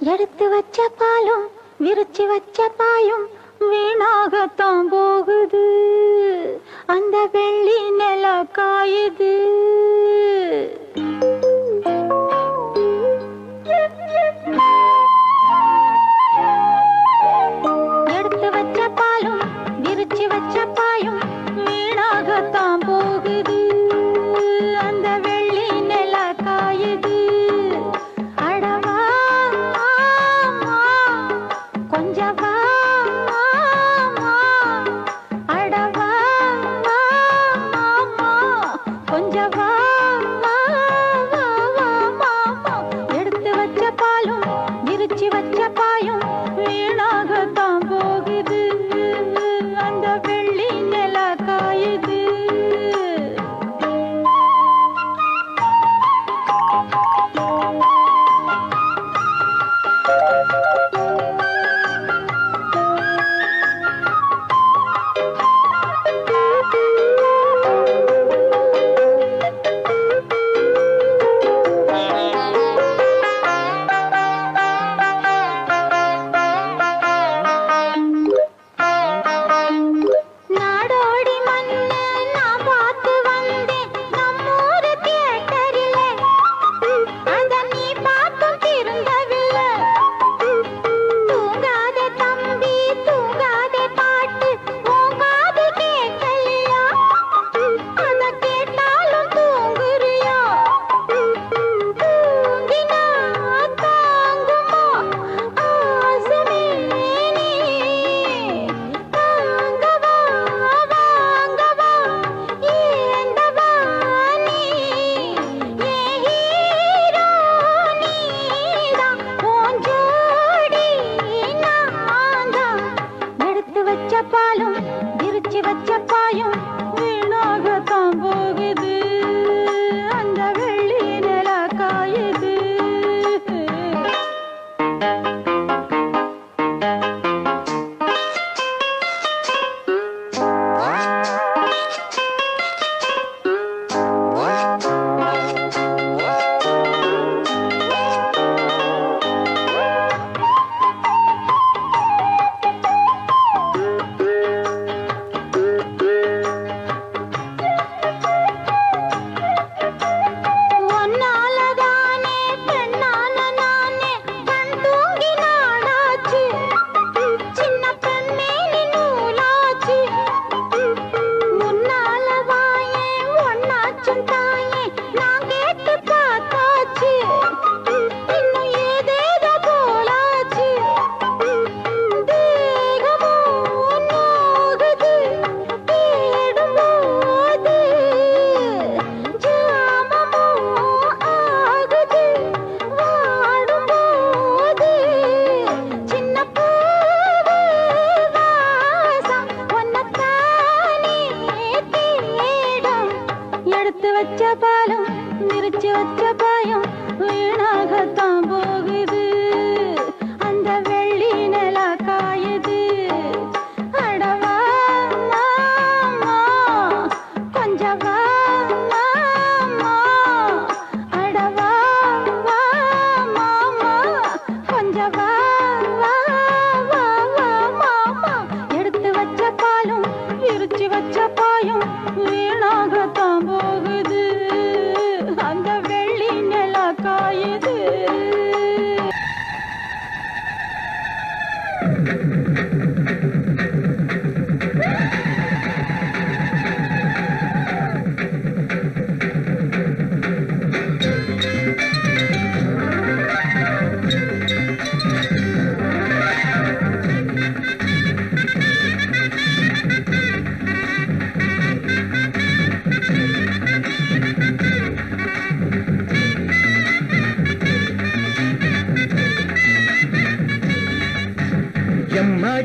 எடுத்து வச்ச பாலும் விரிச்சு வச்ச பாயும் வீணாகத்தான் போகுது. அந்த வெள்ளி நில காயுது. எடுத்து வச்ச பாலும் விரிச்சு வச்ச பாயும் வீணாகத்தான் போகுது. அந்த வெள்ளி நில காயுது.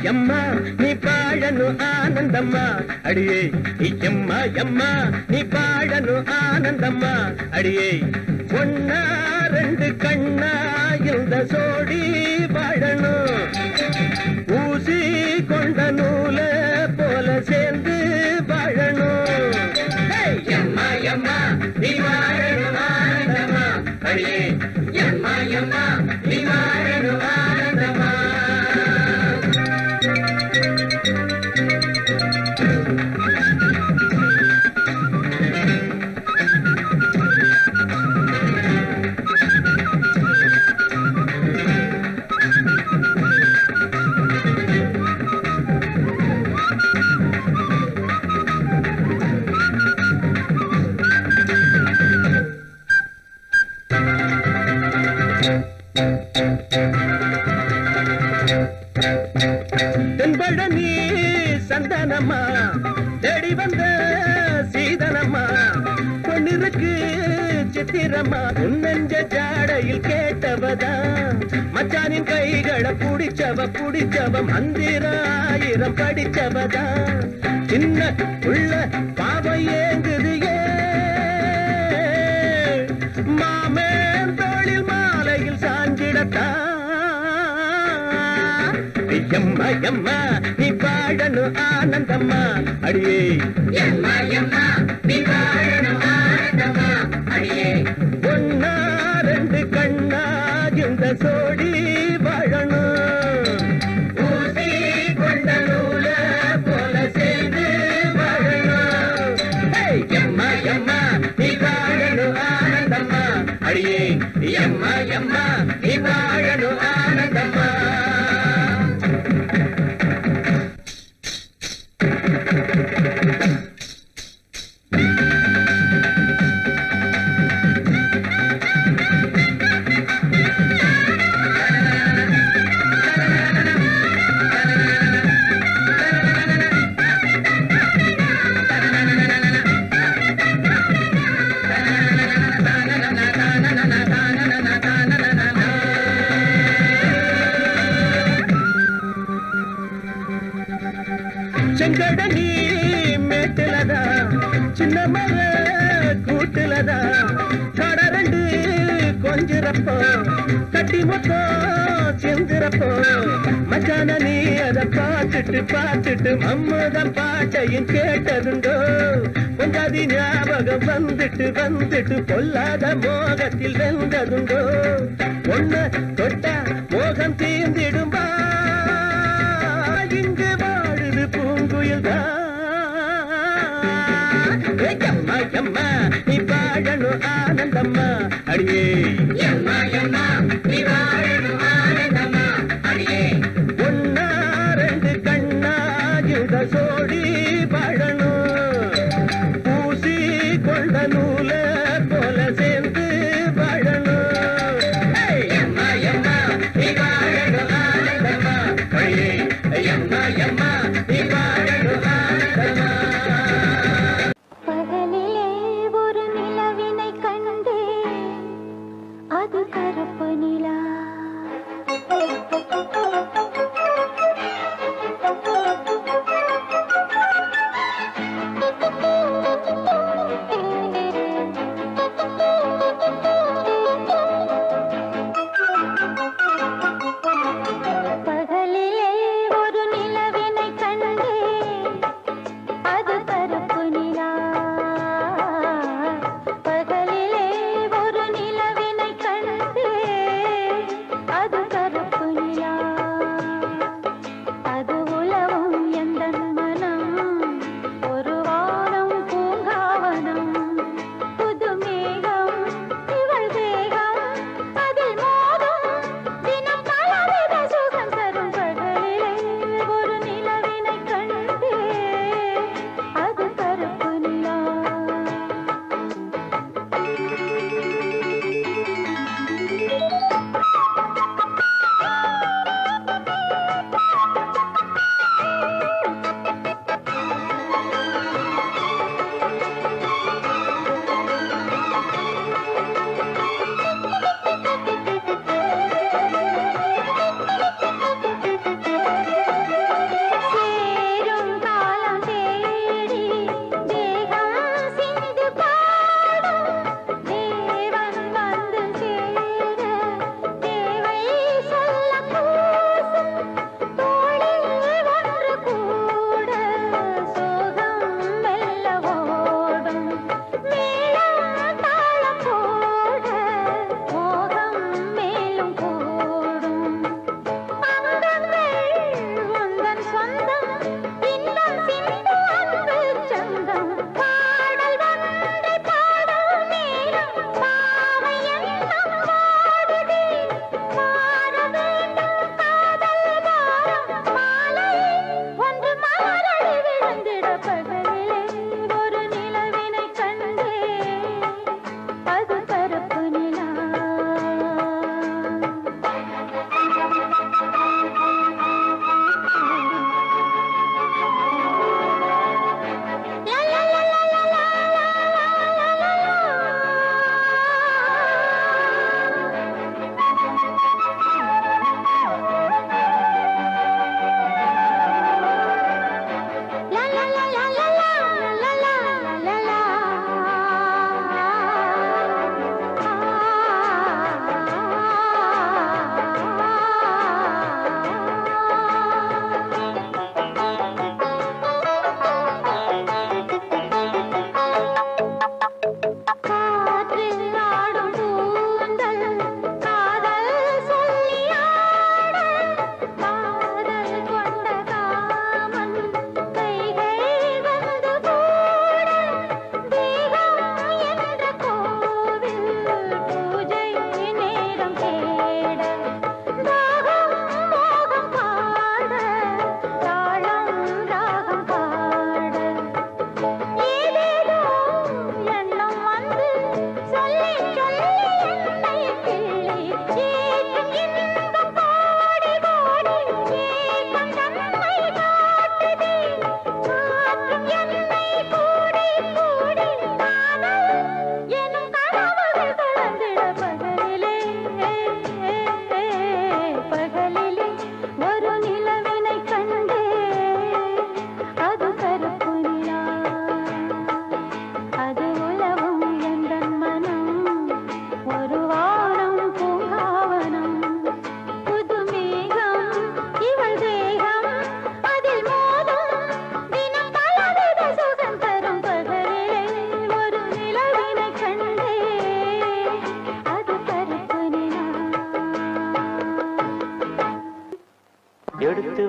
యమ్మా నీ పాడను ఆనందమ్మా అడియే యమ్మా యమ్మా నీ పాడను ఆనందమ్మా అడియే ஒன்னா ரெண்டு கண்ணா இந்த சோடி வாழணும் ஊசி கொண்ட நூல போல சேர்ந்து வாழணும் யம்மா யம்மா நீ வாழணும் ஆனந்தமா அடியே யம்மா யம்மா நீ வாழணும் வந்த சீதனம்மா பொன்னிருக்கு சித்திரம்மா உன்னெஞ்ச ஜாடையில் கேட்டவதான் மச்சானின் கைகளை புடிச்சவ மந்திராயிரம் படிச்சவதான் சின்ன உள்ள பாவம் ஏங்குது மாமேன் தோளில் மாலையில் சாஞ்சிடத்தான் எம்மா எம்மா நீ வாழணும் ஆனந்தம்மா அடியே எம்மா எம்மா நீ வாழணும் ஆனந்தம்மா அடியே ஒன்னா ரெண்டு கண்ணா இந்த சோடி வாழணும் ஊசி கொண்ட நூல போல சேர்ந்து வாழணும் எம்மா எம்மா நீ வாழணும் ஆனந்தம்மா அடியே எம்மா எம்மா நீ வாழணும் ஆனந்தம்மா செங்கடனி மேட்டுலதா சின்ன மர கூட்டுலதா கடரண்டு கொஞ்சிறப்போ கட்டி மொத்தம் செஞ்சிறப்போ மச்சான நீ அதை பார்த்துட்டு மம்மதம் பாட்டையும் கேட்டதுண்டோ பொஞ்சாதி ஞாபகம் வந்துட்டு பொல்லாத மோகத்தில் வெந்ததுண்டோ ஒண்ணு தொட்டா மோகம் தீர்ந்திடும்பா இங்கு வாழுது பூங்குயில் எம்மா எம்மா நீ வாழணும் ஆனந்தம்மா அடியே எம்மா எம்மா நீ வாழணும் ஆனந்தம்மா அடியே ஒன்னா ரெண்டு கண்ணா இந்த சோடி வாழணும் பூசி கொண்ட நூல போல சேர்ந்து வாழணும் எம்மா எம்மா நீ வாழணும் ஆனந்தம்மா அடியே எம்மா எம்மா நீ வாழணும் ஆனந்தம்மா பகலிலே ஒரு நிலவினை கண்டே அது கருப்பு நிலா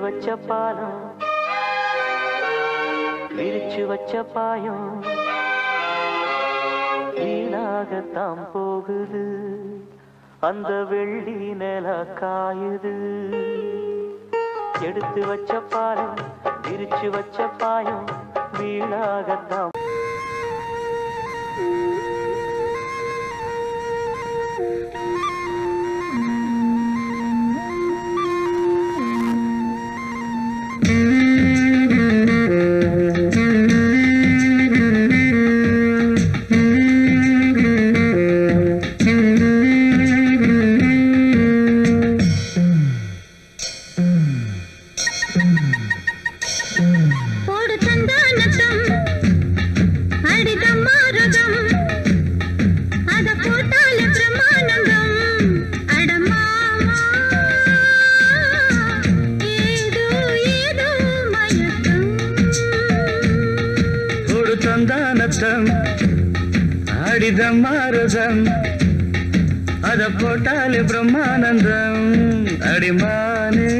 வச்ச பாலம் விரிச்சு வச்ச பாயம் வீணாகத்தான் போகுது அந்த வெள்ளி நில காயுது எடுத்து வச்ச பாலம் விரிச்சு வச்ச பாயம் வீணாகத்தான் அடிதமாரதம் அத போட்டாலே பிரம்மானந்தம் அடிமானே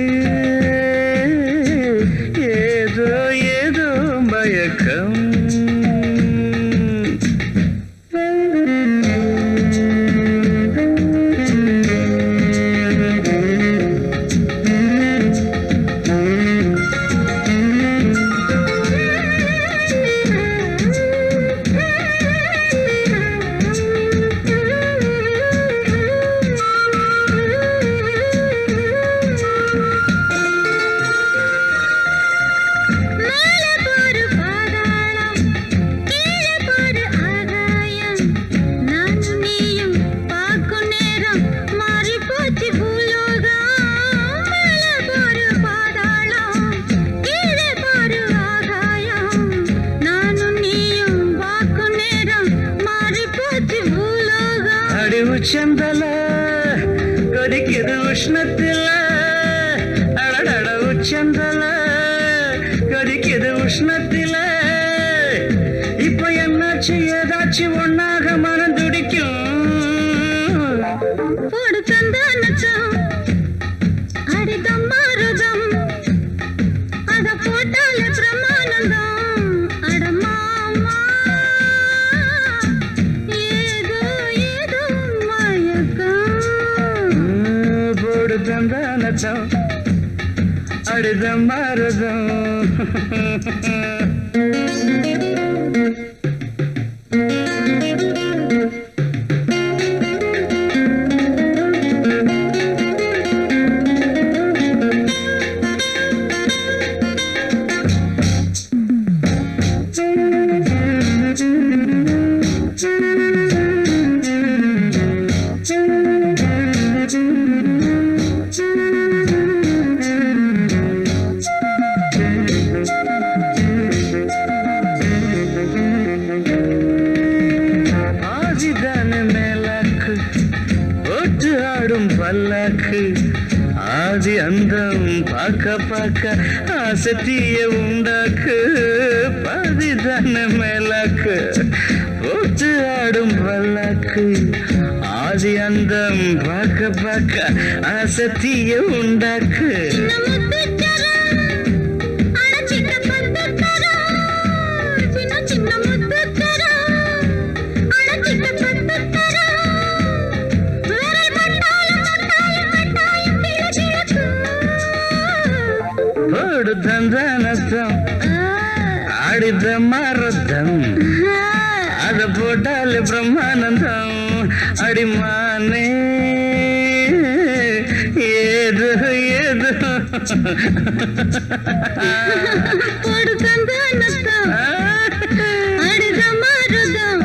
ஏதோ ஏதோ மயக்கம் உச்சந்தல கொதிக்குது உஷ்ணத்தில அடடட உச்சந்தல கொதிக்குது உஷ்ணத்தில இப்ப என்னாச்சு ஏதாச்சும் ஒன்னாக மனம் துடிக்கும் போடு சந்தானத்தம் அடிதமாருதம் அத போட்டாலே பிரமானந்தம் அடமாமா ஏதோ ஏதோ மயக்கம் போடு சந்தானத்தம் அடிதமாருதம் பல்லாக்கு ஆதி அந்தம் பார்க்க பார்க்க ஆசத்திய உண்டாக்கு பதிதான மேலாக்கு ஒத்து ஆடும் பல்லாக்கு ஆதி அந்தம் பார்க்க பார்க்க ஆசத்திய உண்டாக்கு தந்தானத்தம் ஆடித மரத்தம் அத போட்டாலே பிரம்மானந்தம் அடிமானே ஏதோ ஏதோ போடு சந்தானத்தம் அடித மரத்தம்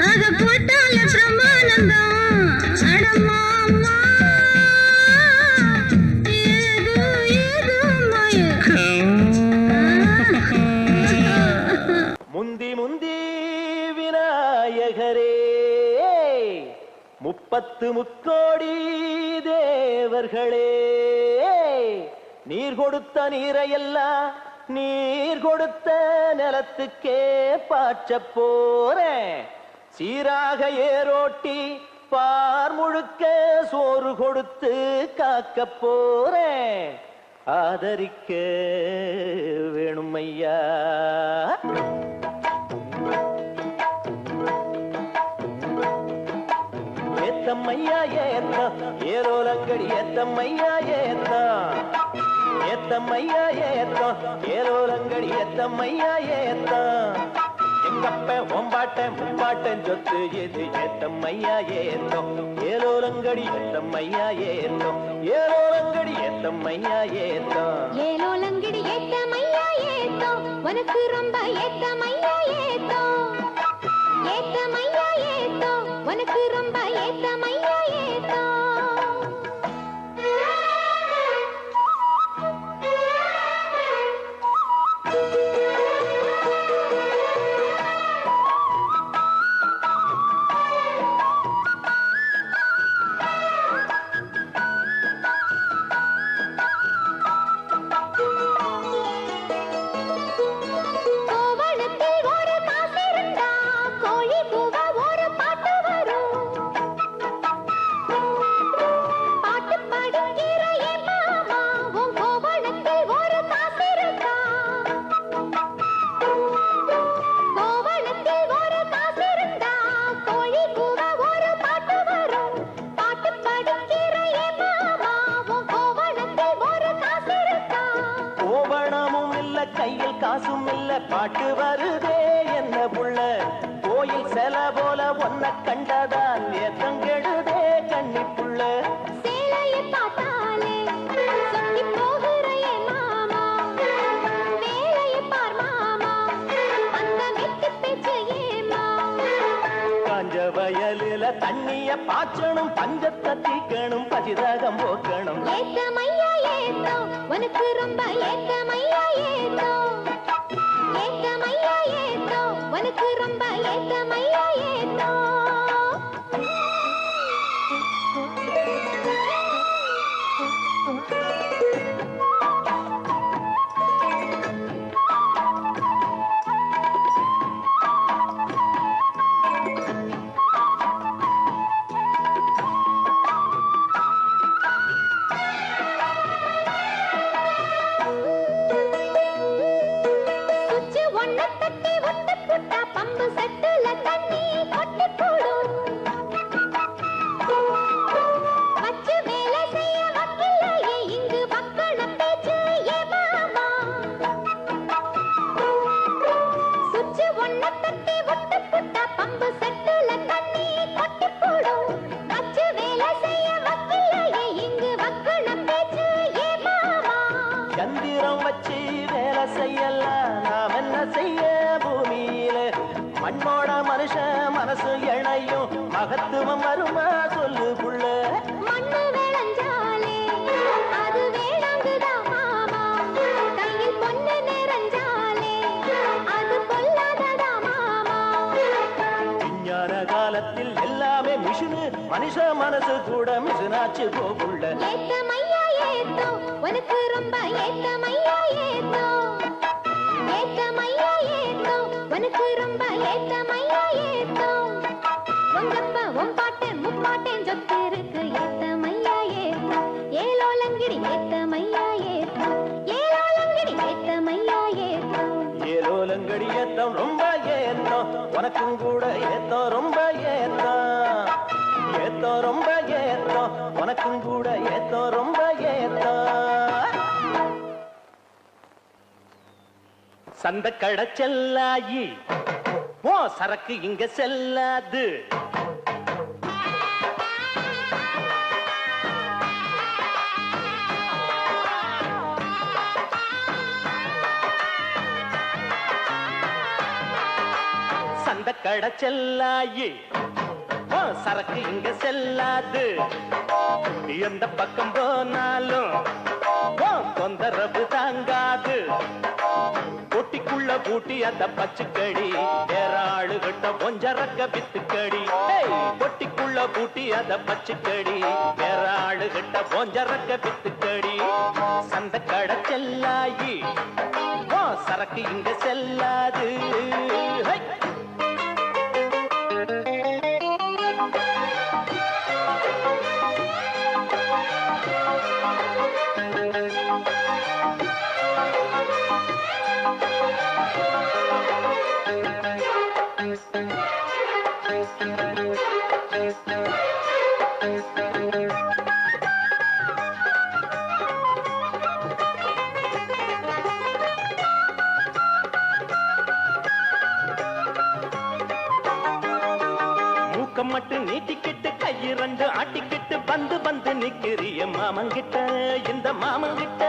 அத போட்டாலே பிரம்மானந்தம் அடமாமா முந்தி முந்தி விநாயகரே முப்பத்து முக்கோடி தேவர்களே நீர் கொடுத்த நீரையெல்லாம் நீர் கொடுத்த நிலத்துக்கே பாய்ச்ச போறேன் சீராக ஏரோட்டி பார் முழுக்க சோறு கொடுத்து காக்க போறேன் ஆதரிக்க வேணும் ஐயா. ஏத்தம்மையா ஏத்தம் ஏரோலங்கடி ஏத்தம்மையா ஏத்தம் ஏத்தம்மையா ஏத்தம் ஏரோலங்கடி ஏத்தம்மையா ஏத்தம் எங்கப்ப ஒம்பாட்டன் முப்பாட்டன் சொத்து எது ஏத்தம்மையா ஏத்தம் ஏரோலங்கடி ஏத்தம்மையா ஏத்தம் ஏரோலங்கடி ஏத்தம்மையா ஏத்தம் ஏலோலங்கடி ஏத்தமையா ஏத்தோ உனக்கு ரொம்ப ஏத்தமையா ஏத்தோ ஏத்தமையா ஏத்தோ உனக்கு ரொம்ப ஏத்தமையா ஏத்தோ கையில் காசும் இல்ல பாட்டு வருதே என்ன புள்ள கோயில் செல போல ஒன்ன கண்டதான் ஏத்தம் கெடுதே கண்ணி புள்ள சேலையை பார்த்தாலே சொக்கி போகிறையே மாமா வேலையை பார் மாமா அந்த வெட்டி பேச்சு ஏமா காஞ்ச வயலில தண்ணிய பாய்ச்சணும் பஞ்சத்தை தீக்கணும் பசிதாகம் போக்கணும் ஏத்தமையா ஏத்தோ உனக்கு ரொம்ப ஏத்தமையா ஏத்தோ ஏத்தமையா ஏத்தோ உனக்கு ரொம்ப ஏத்தமையா ஏத்தோ பம்பு செட்டுல தண்ணி கொட்டி போடும் வச்சு வேலை செய்ய வக்கில்லையே இங்கு வக்கண பேச்சு ஏமாமா சுச்சு ஒன்ன தட்டி ஒட்டு புட்டா பம்பு செட்டுல தண்ணி கொட்டி போடும் வச்சு வேலை செய்ய வக்கில்லையே இங்கு வக்கண பேச்சு ஏமாமா சந்திரம் வச்சு வேலை செய்யலாம் நாம் என்ன செய்ய பூமியில மண்ணோட மனுஷன் மனசு இணையும் மகத்துவம் வருமா சொல்லு புள்ள மண்ணு விளைஞ்சாலே அது வேளாங்குதான் மாமா கையில் பொண்ணு நிறைஞ்சாலே அது பொல்லாததா மாமா விஞ்ஞான காலத்தில் எல்லாமே மிஷினு மனுஷ மனசு கூட மிஷினாச்சு போகுள்ள ஏத்தமையா ஏத்தோ உனக்கு ரொம்ப ஏத்தமையா ஏத்தோ ஏத்தமையா ஏத்தோ உனக்கு ரொம்ப ஏத்தமையா ஏத்தோ உங்கப்ப உம்பாட்டன் முப்பாட்டன் சொத்து இருக்கு ஏத்தமையா ஏத்தோ ஏலோலங்கிடி ஏத்தமையா ஏத்தோ ஏலோலங்கிடி ஏத்தமையா ஏத்தோ ஏலோலங்கடி ஏத்தம் ரொம்ப ஏத்தம் உனக்கும் கூட ஏத்தம் ரொம்ப ஏத்தம் ஏத்தம் ரொம்ப ஏத்தம் உனக்கும் கூட ஏத்தம் ரொம்ப ஏத்தம் சந்த கடை செல்லாயி ஓ சரக்கு இங்க செல்லாது சந்த கடை செல்லாயி ஓ சரக்கு இங்க செல்லாது எந்த பக்கம் போனாலும் ஓ தொந்தரவு தாங்காது பொட்டிக்குள்ள பூட்டி அந்த பச்சுக்கடி வேற ஆளுகிட்ட கொஞ்சரக்க வித்துக்கடி பொட்டிக்குள்ள பூட்டி அந்த பச்சுக்கடி வேற ஆளுகிட்ட கொஞ்சரக்க வித்துக்கடி சந்த கடை செல்லாயி ஓ சரக்கு இங்க செல்லாது ஹை! மூக்கம் மட்டும் நீட்டிக்கிட்டு கையிரண்டு ஆட்டிக்கிட்டு வந்து வந்து நிக்கிறிய மாமங்கிட்ட இந்த மாமங்கிட்ட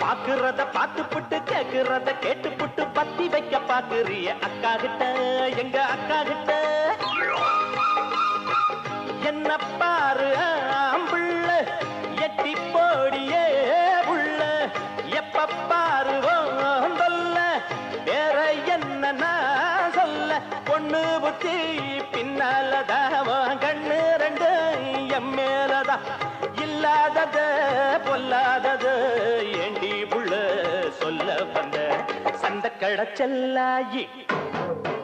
பாக்குறத பார்த்துப்புட்டு கேக்குறத கேட்டுப்புட்டு பத்தி வைக்க பாக்குறிய அக்கா கிட்ட எங்க அக்கா கிட்ட என்ன பாரு ஆம்புள்ள எட்டி போடியே உள்ள எப்ப பாருவோம் சொல்ல வேற என்ன நான் சொல்ல பொண்ணு புத்தி பின்னாலதான் கண்ணு ரெண்டு எம் மேலதான் இல்லாதது பொல்லாதது ஏண்டி புள்ள சொல்ல வந்த சந்த கடச்செல்லாயி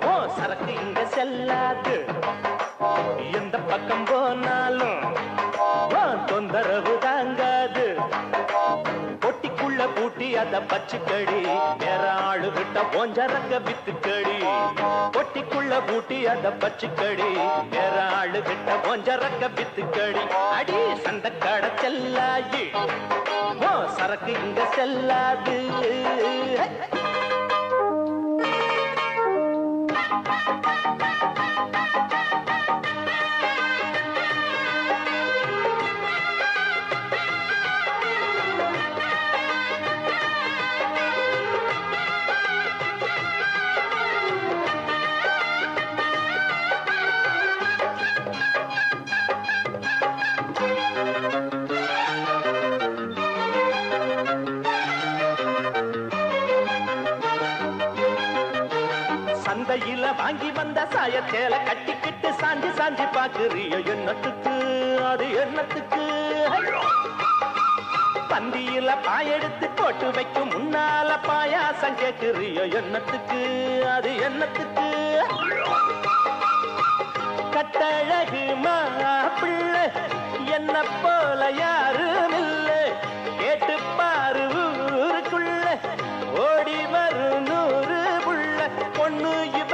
ஓ சரக்கு இங்க செல்லாது எந்த பக்கம் போனாலும் தொந்தரவு தாங்காது பொட்டிக்குள்ள பூட்டி அத பச்சுக்கடி வேற ஆளு விட்ட போஞ்சரக்க வித்துக்கடி பொட்டிக்குள்ள பூட்டி அத பச்சுக்கடி வேற ஆளு விட்ட போஞ்சரக்க வித்துக்கடி அடி சந்த கடை செல்லாயி ஓ சரக்கு இங்க செல்லாது சந்தையில வாங்கி வந்த சாயச்சேல கட்டிக்கிட்டு சாஞ்சி சாஞ்சி பாக்குறியோ எண்ணத்துக்கு அது எண்ணத்துக்கு பந்தியில பாயெடுத்து போட்டு வைக்கும் முன்னால பாயாசம் கேட்கிறியோ எண்ணத்துக்கு அது எண்ணத்துக்கு கட்டழகு மாப்பிள்ளை என்ன போல யாரும் இல்ல கேட்டு பாரு ஊருக்குள்ள ஓடி வரும் 100 புள்ள பொண்ணு இவ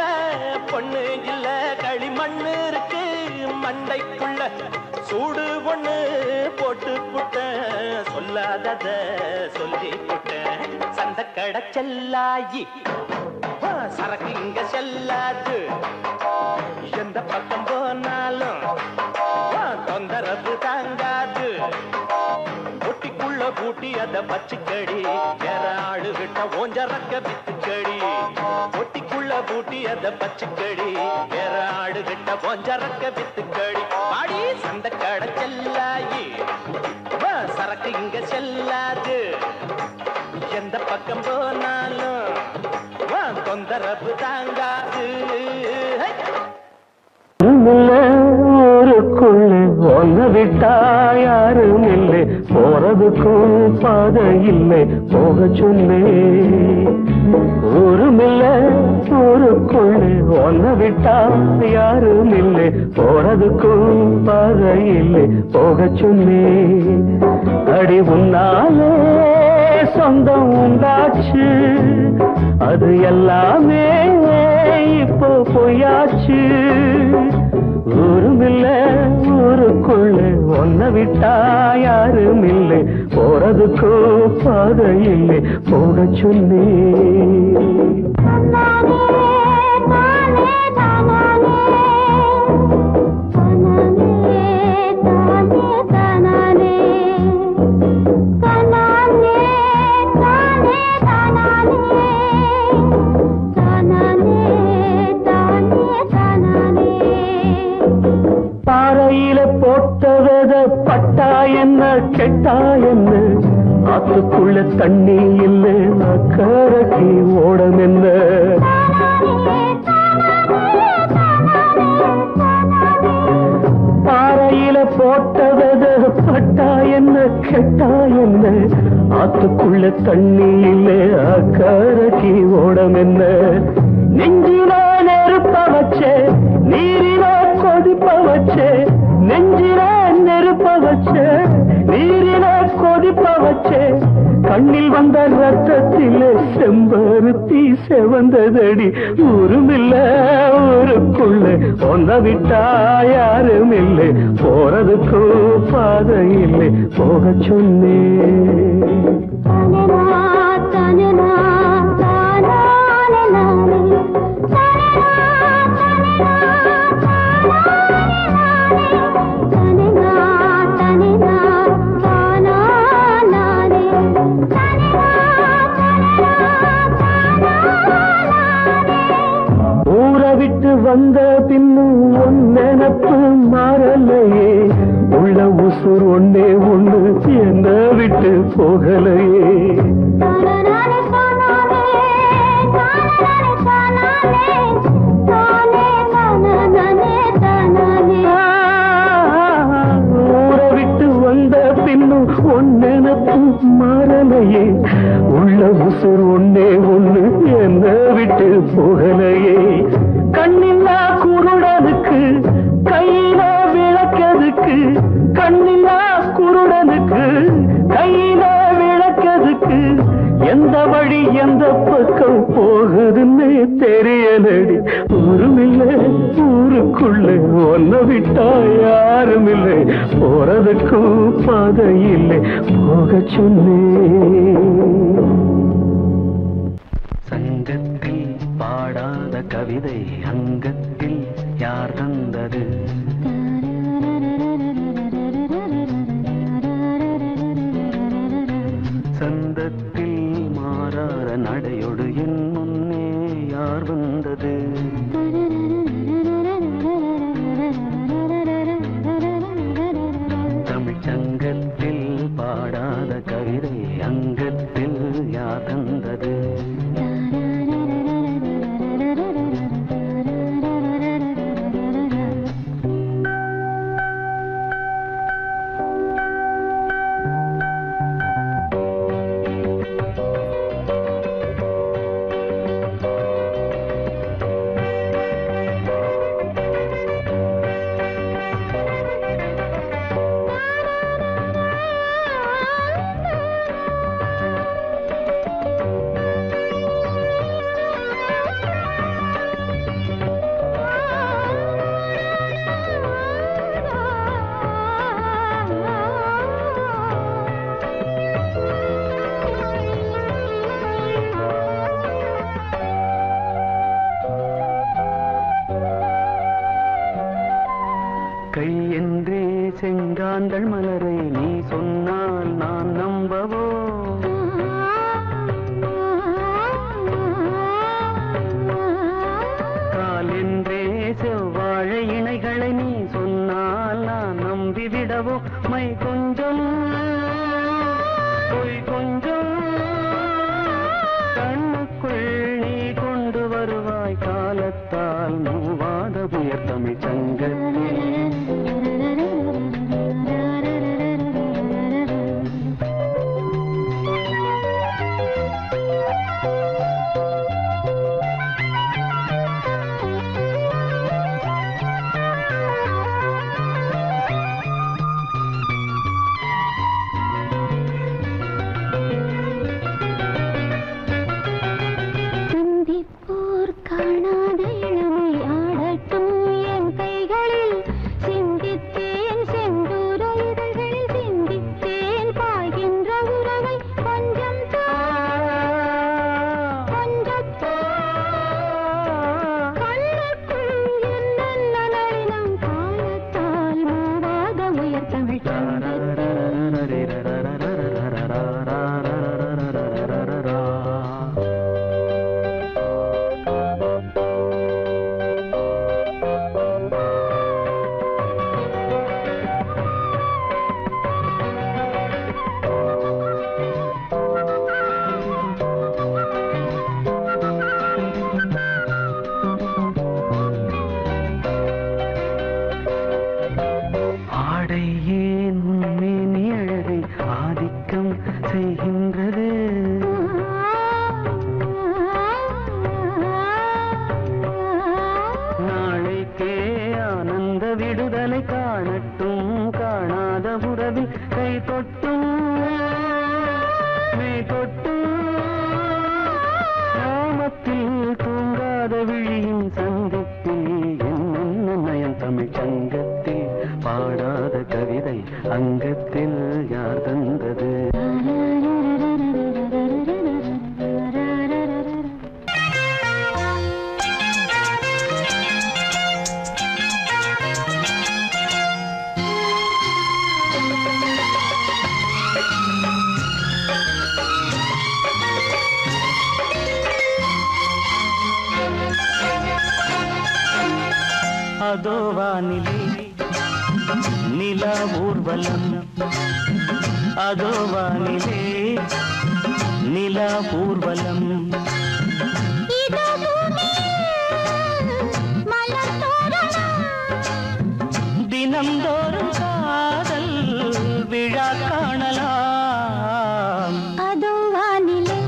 பொண்ணு இல்ல களிமண்ணு இருக்கு மண்டைக்குள்ள சூடு ஒண்ணு போட்டு புட்ட சொல்லாதத சொல்லி புட்ட சந்த கடை செல்லாயி சரக்கு இங்க செல்லாது எந்த பக்கம் போனாலும் தொந்தரவு தாங்காது பொட்டிக்குள்ள பூட்டி அத பச்சுக்கடி வேற ஆளு விட்ட ஓஞ்சரக்க வித்துக்கடி பொட்டிக்குள்ள பூட்டி அத பச்சுக்கடி வேற ஆளு விட்ட ஓஞ்சரக்க வித்துக்கடி பாடி சந்த கடை செல்லாயி சரக்கு இங்க செல்லாது எந்த பக்கம் போனாலும் தொந்தரவு தாங்காது ஊருக்குள்ள ஒன்னு விட்டா யாரும் இல்லை போறதுக்கும் பாதை இல்லை போக சொன்னே ஊருமில்ல ஊருக்குள்ள ஒன்னு விட்டா யாரும் இல்லை போறதுக்கும் பாதை இல்லை போக சொன்னே அடி உன்னாலே சொந்தம் உண்டாச்சு அது எல்லாமே இப்போ பொய்யாச்சு ஊருமில்ல ஊருக்குள்ள ஒன்ன விட்டா யாரும் இல்லை போறதுக்கோ பாதை இல்லை போக சொன்னே பாறையில போட்டவத பட்டா என்ன கெட்டா என்ன ஆத்துக்குள்ள தண்ணி இல்லை கரக்கி ஓடம் என்ன பாறையில போட்டவத பட்டா என்ன கெட்டா என்ன ஆத்துக்குள்ள தண்ணி இல்லை கரக்கி ஓடம் என்ன நெஞ்சில நெருப்ப வச்சே நீரில கொதிப்ப வச்சே நெஞ்சில நெருப்ப வச்சே நீரில கொதிப்ப வச்சே கண்ணில் வந்த ரத்தத்திலே செம்பருத்தி செவந்ததடி. ஊருமில்ல ஊருக்குள்ள ஒன்ன விட்டா யாரும் இல்லை, போறதுக்கு பாதை இல்லை, போக சொன்னேன். விட்டு வந்த பின்னும் உன் நினப்பு மாறலையே, உள்ள உசுர் ஒன்னே ஒண்ணு என்ன விட்டு போகலையே. ஊரை விட்டு வந்த பின்னும் உன் நினப்பு மாறலையே, உள்ள உசுர் ஒன்னே ஒண்ணு என்ன விட்டு போகலையே. கண்ணில்லா குருடனுக்கு கையில விளக்கதுக்கு, கண்ணில்லா குருடனுக்கு கையில விளக்கதுக்கு, எந்த வழி எந்த பக்கம் போகுதுன்னு தெரியலடி. ஊருமில்லை ஊருக்குள்ள ஒன்ன விட்டா யாரும் இல்லை, போறதுக்கும் பாதை இல்லை, போக சொன்னேன். சங்கத்தில் பாடாத கவிதை அங்கத்தில் யார் தந்தது? சந்தத்தில் மாறாத நடையொடு என் முன்னே யார் வந்தது? தமிழ் சங்கத்தில் பாடாத கவிதை அங்கத்தில் யார் தந்தது? கையென்றே செங்காந்தள் மலரை நீ சொன்னால் நான் நம்பவோ? காலென்றே செவ்வாழை இணைகளை நீ சொன்னால் நான் நம்பிவிடவோ? மை கொஞ்சம் பொய் கொஞ்சம் கண்ணுக்குள் நீ கொண்டு வருவாய், காலத்தால் மூவாத புயர் தமிழ் சங்கத்தில். அதோ வானிலே நிலா ஊர்வலம், அதோ வானிலே நிலா ஊர்வலம். இதோ பூமியில் மலர் தோரணம், தினம்தோறும் காதல் விழா காணலாம். அதோ வானிலே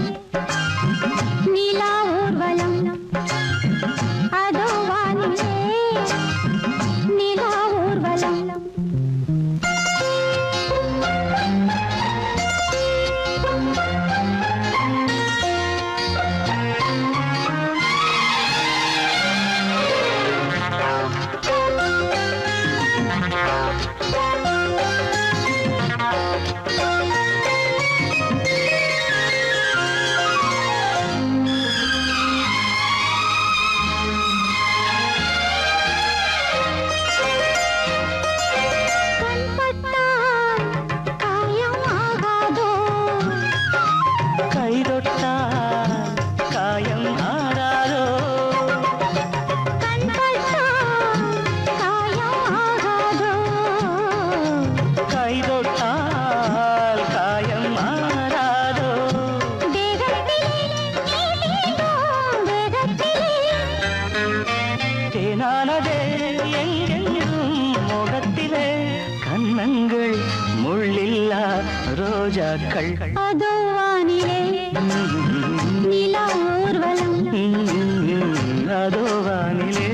நிலா ஊர்வலம், அதோ வானிலே நிலா ஊர்வலம். கண்பட்டால் காயம் ஆகாதோ, கைதொட்டால் காயம் ஆறாதோ, கண்பட்டால் காயம் ஆகாதோ, கைதொட்டால் காயம் ஆறாதோ. தேகத்திலே நீ தீண்டும் வேகத்திலே, தேனானதே எங்கெங்கும் முகத்திலே, கன்னங்கள் முள்ளில்லா ரோஜாக்கள். அதோ வானிலே நிலா ஊர்வலம், அதோ வானிலே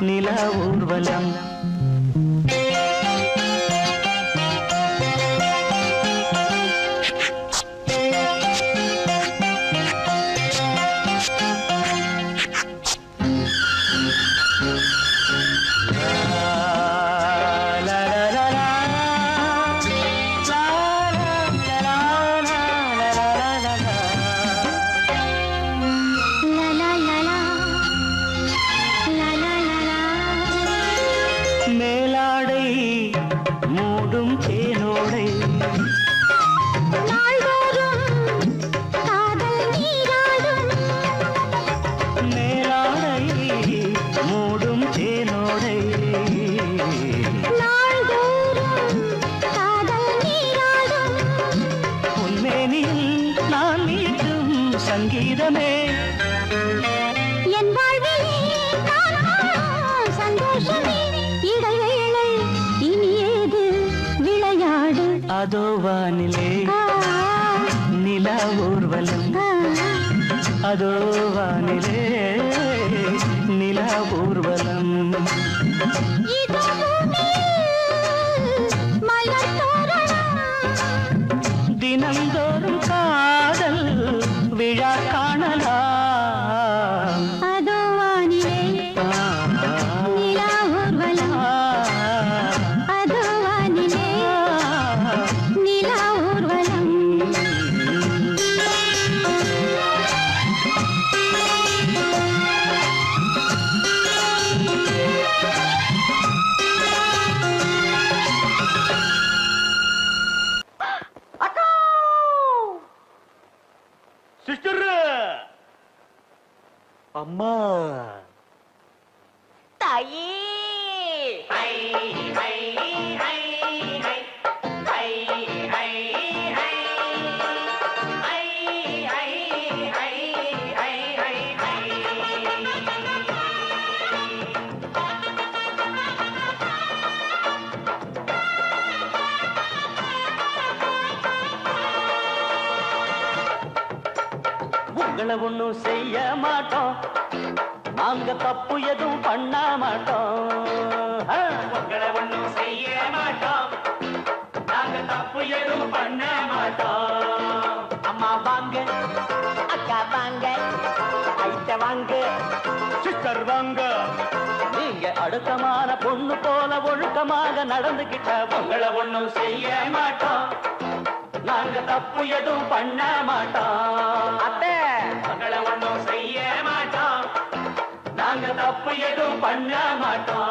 நிலா ஊர்வலம். லா லா லா லா, லா லா லா லா. மேலாடை மூடும் தேனோடை, நாள்தோறும் காதல் நீராடும், மேலாடை மூடும் தேனோடை, நாள்தோறும் காதல் நீராடும். உன்மேனியில் நான் மீட்டும் சங்கீதமே, என் வாழ்விலே நான் காணும் சந்தோஷமே, இடைவேளை இனி ஏது விளையாடு. அதோ வானிலே ஆ, நிலா ஊர்வலம், ஆ, அதோ வானிலே நிலா ஊர்வலம். இதோ பூமியில் மலர் தோரணம், தினம்தோறும் காதல் விழா காணலாம். அதோ வானிலே நிலா ஊர்வலம், அதோ வானிலே நிலா ஊர்வலம். சிஸ்டர் அம்மா தாயே உங்களை ஒண்ணும் செய்ய மாட்டோம், நாங்க தப்பு எதுவும் பண்ண மாட்டோம். உங்களை ஒண்ணும் செய்ய மாட்டோம், நாங்க தப்பு எதுவும் பண்ண மாட்டோம். அம்மா வாங்க, அக்கா வாங்க, ஐட்ட வாங்க, சிஸ்டர் வாங்க, நீங்க அடுக்கமான பொண்ணு போல ஒழுக்கமாக நடந்துகிட்ட உங்களை ஒண்ணும் செய்ய மாட்டோம், நாங்க தப்பு எதுவும் பண்ண மாட்டோம். அத்தை உங்களை ஒண்ணும் செய்ய மாட்டோம், நாங்க தப்பு எதுவும் பண்ண மாட்டோம்.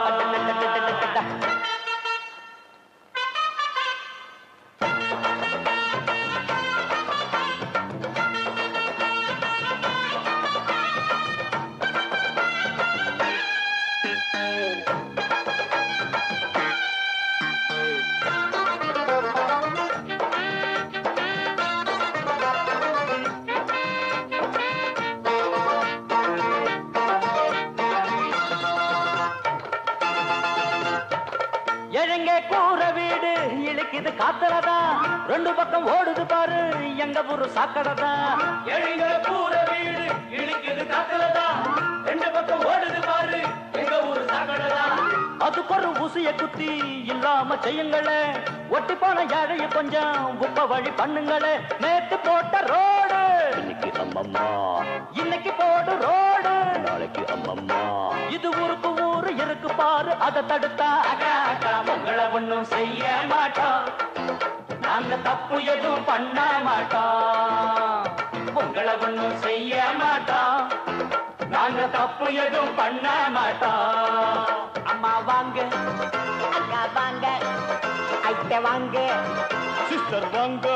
இடிக்குது காத்துலதான் ரெண்டு பக்கம் ஓடுது பாரு எங்க ஊரு சாக்கடைதான் எழிங்க கூற வீடு இடிக்குது காத்துலதான் ரெண்டு பக்கம் ஓடுது பாரு எங்க ஊரு சாக்கடைதான் அதுக்கு ஒரு ஊசிய குத்தி இல்லாம செய்யுங்களே ஒட்டி போன ஏழைய கொஞ்சம் உப்ப வழி பண்ணுங்களே நேத்து போட்ட ரோடு இன்னைக்கு அம்மம்மா இன்னைக்கு போடு ரோடு நாளைக்கு அம்மம்மா இது ஊருக்கு ஊரு இருக்கு பாரு அதை தடுத்தா அக்கா அக்கா உங்களை ஒண்ணும் செய்ய மாட்டோம் நாங்க தப்பு எதுவும் பண்ண மாட்டோம் உங்களை ஒண்ணும் செய்ய மாட்டோம் நாங்க தப்பு எதுவும் பண்ண மாட்டோம் அம்மா வாங்க அக்கா வாங்க ஐட்ட வாங்க சிஸ்டர் வாங்க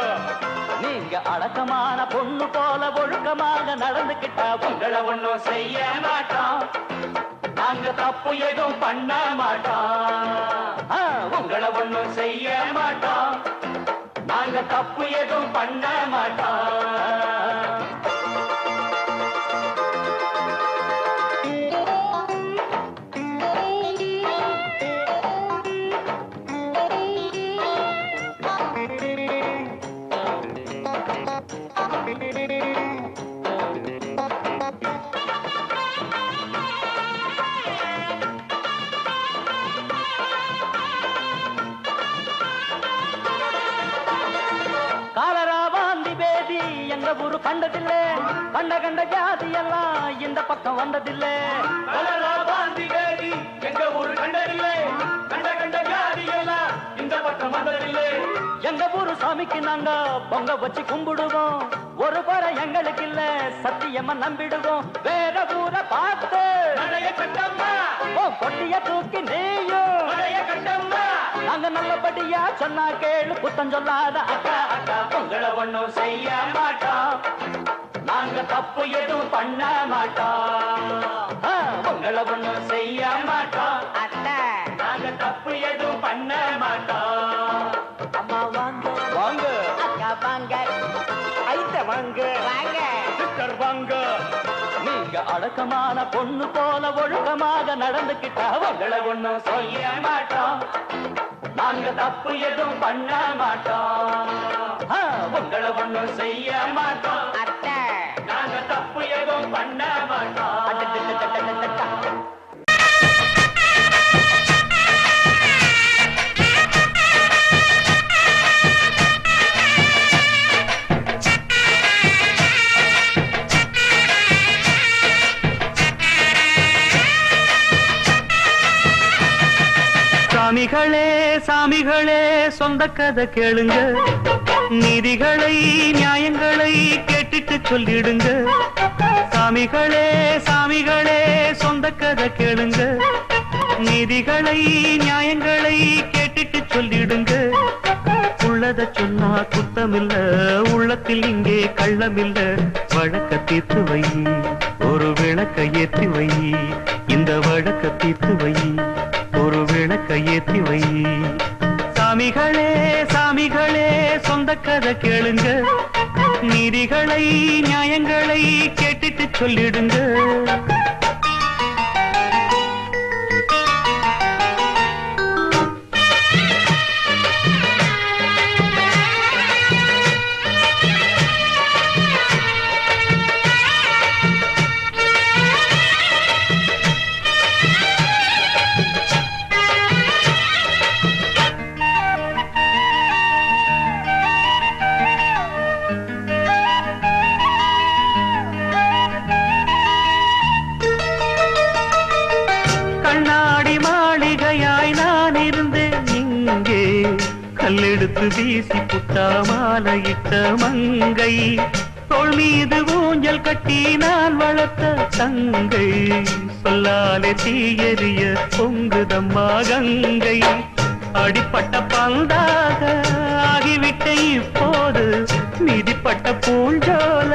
நீங்க அடக்கமான பொண்ணு போல ஒழுக்கமாக நடந்துகிட்டா உங்களை ஒண்ணும் செய்ய மாட்டோம் நாங்க தப்பு எதுவும் பண்ண மாட்டோம் உங்களை ஒண்ணும் செய்ய மாட்டோம் நாங்க தப்பு எதுவும் பண்ண மாட்டோம் ஊரு கண்டதில்லை கண்ட கண்ட ஜாதி எல்லாம் இந்த பக்கம் வந்ததில்லை எங்க ஊரு கண்டதில்லை கண்ட கண்ட ஜாதி எல்லாம் இந்த பக்கம் வந்ததில்லை எங்க ஊரு சாமிக்கு நாங்க பொங்க வச்சு கும்பிடுவோம் ஒரு குறை எங்களுக்கு இல்ல சத்தியமா நம்பிடுவோம் வேற ஊரை பார்த்து மழைய கட்டம்மா பொட்டிய தூக்கி நீயும் மழைய கட்டம்மா நாங்க நல்லபடியா சொன்னா கேளு குத்தம் சொல்லாத அக்கா அக்கா உங்களை ஒண்ணும் செய்ய மாட்டோம் நாங்க தப்பு எதுவும் பண்ண மாட்டோம் உங்களை ஒண்ணும் செய்ய மாட்டோம் அத்தை நாங்க தப்பு எதுவும் பண்ண மாட்டோம் அம்மா வாங்க வாங்க அக்கா வாங்க ஐட்ட வாங்க வாங்க சிஸ்டர் வாங்க நீங்க அடக்கமான பொண்ணு போல ஒழுக்கமாக நடந்துகிட்டா உங்களை ஒண்ணும் செய்ய மாட்டோம் நாங்க தப்பு எதுவும் பண்ண மாட்டோம் உங்களை ஒண்ணும் செய்ய மாட்டோம் அத்தை நாங்க தப்பு எதுவும் பண்ண மாட்டோம் சாமிகளே சாமிகளே சொந்த கதை கேளுங்க நீதிகளை நியாயங்களை கேட்டுட்டு சொல்லிடுங்க சாமிகளே சாமிகளே சொந்த கதை கேளுங்க நீதிகளை நியாயங்களை கேட்டுட்டு சொல்லிடுங்க உள்ளத சொன்னா குத்தமில்ல உள்ளத்தில் இங்கே கள்ளமில்ல வழக்க தீர்த்து வை ஒரு விளக்க ஏற்றி வை இந்த வழக்க தீர்த்து வை ஒரு விளக்க ஏற்றி வை சாமிகளே சாமிகளே சொந்த கதை கேளுங்க நீதிகளை நியாயங்களை கேட்டுட்டு சொல்லிடுங்க கல்லெடுத்து வீசி புட்டா மாலையிட்ட மங்கை தோள் மீது ஊஞ்சல் கட்டி நான் வளர்த்த தங்கை சொல்லாலே தீயறிய பொங்குதம்மா கங்கை அடிப்பட்ட பந்தாக ஆகிவிட்ட இப்போது மிதிப்பட்ட பூஞ்சோல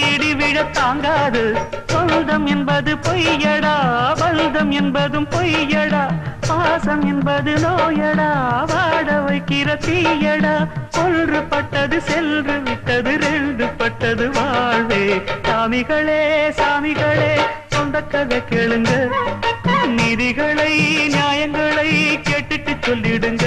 இடிவிழ தாங்காது சொந்தம் என்பது பொய்யடா பல்தம் என்பதும் பொய்யடா பாசம் என்பது நோயடா வாட வைக்கிற தீயடா ஒன்று பட்டது சென்று விட்டது ரெண்டு பட்டது வாழ்வே சாமிகளே சாமிகளே சொந்த கதை கேளுங்க நீதிகளை நியாயங்களை கேட்டுட்டு சொல்லிடுங்க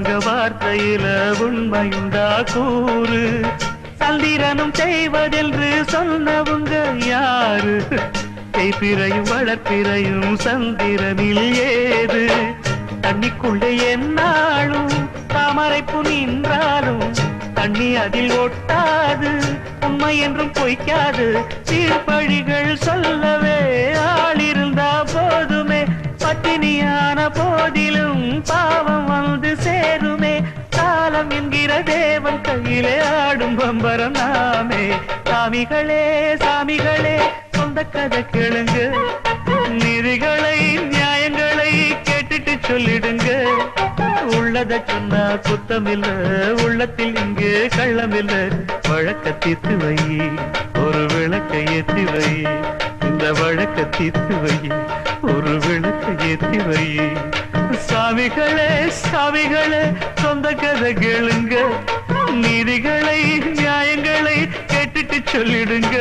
அவங்க வார்த்தையில உண்மையுண்டா கூறு சந்திரனும் செய்வதென்று சொன்னவங்க யாரு தேய்பிறையும் வளர்ப்பிறையும் சந்திரனில் ஏது தண்ணிக்குள்ளே என்னாலும் தாமரைப்பு நின்றாலும் தண்ணி அதில் ஒட்டாது உண்மை என்றும் பொய்க்காது சீர்பழிகள் சொல்லவே ஆளிருந்தா போதுமே பட்டினியான போதிலும் பாவம் வந்து சேருமே காலம் என்கிற தேவன் கையிலே ஆடும் பம்பரம் நாமே சாமிகளே சாமிகளே சொந்த கதை கேளுங்க நீதிகளை நியாயங்களை கேட்டுட்டு சொல்லிடுங்க உள்ளத சொன்னா குத்தமில்ல உள்ளத்தில் இங்கு கள்ளமில்ல வழக்க தீர்த்து வை ஒரு விளக்கை ஏற்றி வை இந்த வழக்க தீர்த்து வை ஒரு விளக்கை ஏற்றி வை சாமிகளே சாமிகளே சொந்த கதை கேளுங்க நீதிகளை நியாயங்களை கேட்டுட்டு சொல்லிடுங்க